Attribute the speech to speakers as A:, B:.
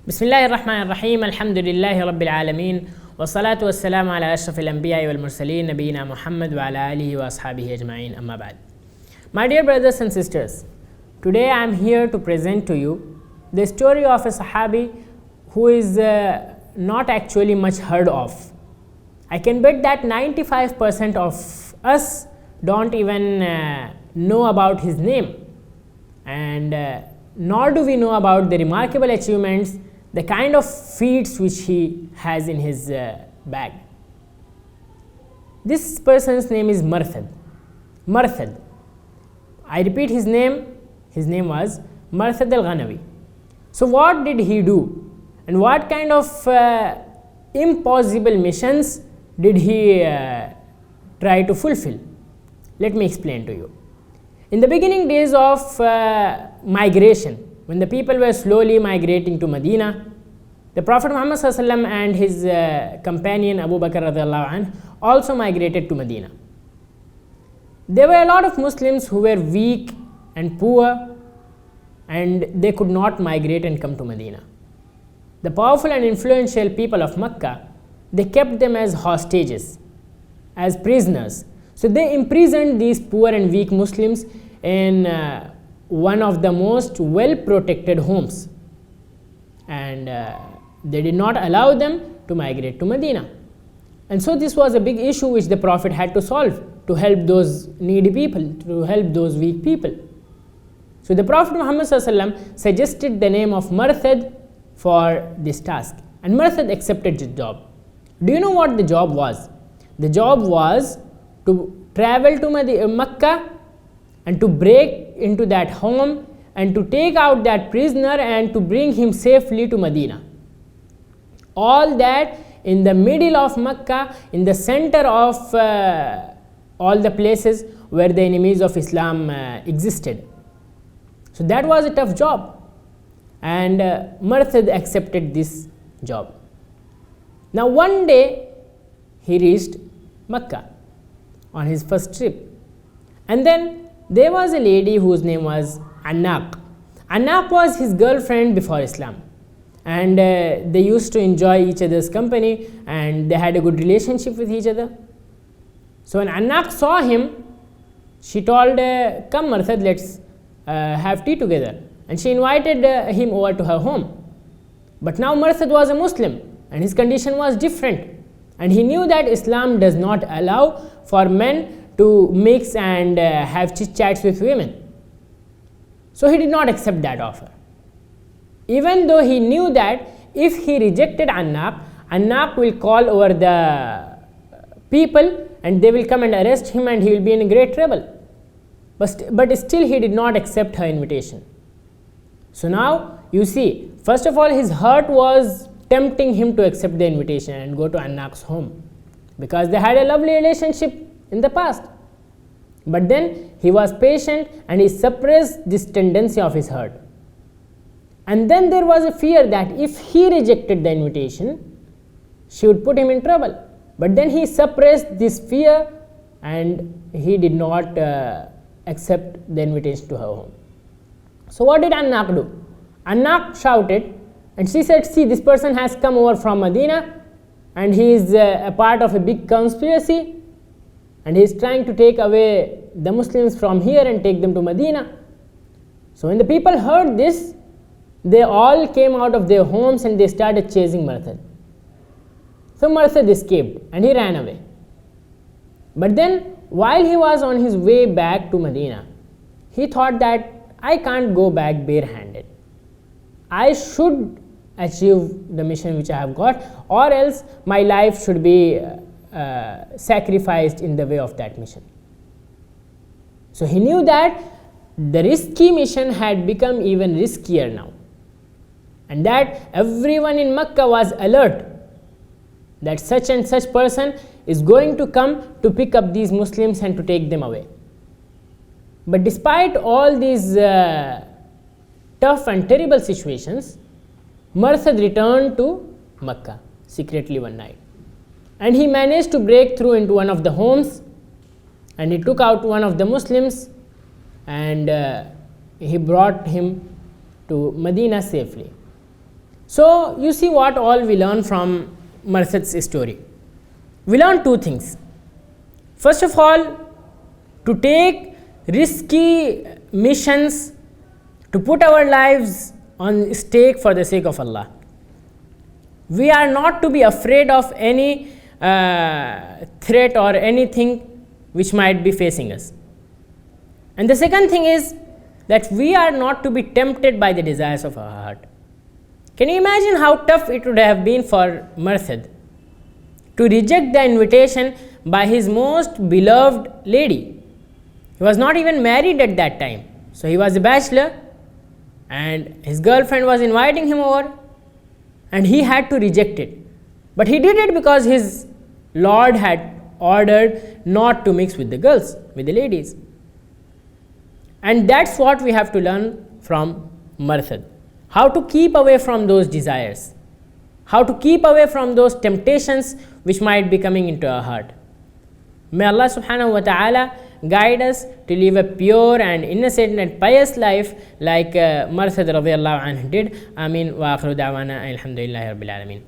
A: بسم الله الرحمن الرحيم الحمد لله رب العالمين والصلاة والسلام على أشرف الأنبياء والمرسلين نبينا محمد وعلى آله وأصحابه أجمعين أما بعد. My dear brothers and sisters, today I am here to present to you the story of a Sahabi who is not actually much heard of. I can bet that 95% of us don't even know about his name, and nor do we know about the remarkable achievements, the kind of feats which he has in his bag. This person's name is Merthad. Merthad. I repeat his name was Merthad al-Ghanawi. So what did he do, and what kind of impossible missions did he try to fulfill? Let me explain to you. In the beginning days of migration, when the people were slowly migrating to Medina, the Prophet Muhammad ﷺ and his companion Abu Bakr radiallahu anh also migrated to Medina. There were a lot of Muslims who were weak and poor, and they could not migrate and come to Medina. The powerful and influential people of Mecca, they kept them as hostages, as prisoners. So they imprisoned these poor and weak Muslims in one of the most well protected homes, and they did not allow them to migrate to Medina. And so this was a big issue which the Prophet had to solve to help those needy people, to help those weak people. So the Prophet Muhammad ﷺ suggested the name of Merthad for this task, and Merthad accepted the job. Do you know what the job was? The job was to travel to Mecca and to break into that home and to take out that prisoner and to bring him safely to Medina. All that in the middle of Mecca, in the center of all the places where the enemies of Islam existed. So that was a tough job, and Merthad accepted this job. Now one day he reached Mecca on his first trip, and then there was a lady whose name was Anak. Anak was his girlfriend before Islam, and they used to enjoy each other's company, and they had a good relationship with each other. So when Anak saw him, she told, come Merthad, let's have tea together, and she invited him over to her home. But now Merthad was a Muslim, and his condition was different, and he knew that Islam does not allow for men to mix and have chit chats with women. So he did not accept that offer, even though he knew that if he rejected Anak, Anak will call over the people and they will come and arrest him, and he will be in great trouble. But still he did not accept her invitation. So now you see, first of all, his heart was tempting him to accept the invitation and go to Anak's home, because they had a lovely relationship in the past. But then he was patient and he suppressed this tendency of his heart. And then there was a fear that if he rejected the invitation, she would put him in trouble. But then he suppressed this fear and he did not accept the invitation to her home. So what did Anak do? Anak shouted, and she said, see, this person has come over from Medina, and he is a part of a big conspiracy, and he is trying to take away the Muslims from here and take them to Medina. So when the people heard this, they all came out of their homes and they started chasing Merthad. So Merthad escaped and he ran away. But then while he was on his way back to Medina, he thought that I can't go back barehanded. I should achieve the mission which I have got, or else my life should be sacrificed in the way of that mission. So he knew that the risky mission had become even riskier now, and that everyone in Mecca was alert that such and such person is going to come to pick up these Muslims and to take them away. But despite all these tough and terrible situations, Merthad returned to Mecca secretly one night, and he managed to break through into one of the homes, and he took out one of the Muslims and he brought him to Medina safely. So you see what all we learn from Marsad's story. We learn two things. First of all, to take risky missions, to put our lives on stake for the sake of Allah. We are not to be afraid of any threat or anything which might be facing us. And the second thing is that we are not to be tempted by the desires of our heart. Can you imagine how tough it would have been for Merthid to reject the invitation by his most beloved lady? He was not even married at that time, so he was a bachelor, and his girlfriend was inviting him over, and he had to reject it. But he did it because his Lord had ordered not to mix with the girls, with the ladies. And that's what we have to learn from Marthid. How to keep away from those desires, how to keep away from those temptations which might be coming into our heart. May Allah subhanahu wa ta'ala guide us to live a pure and innocent and pious life like Marthid radiyallahu anhu did. Ameen wa akhiru da'wana alhamdulillahi rabbil alameen.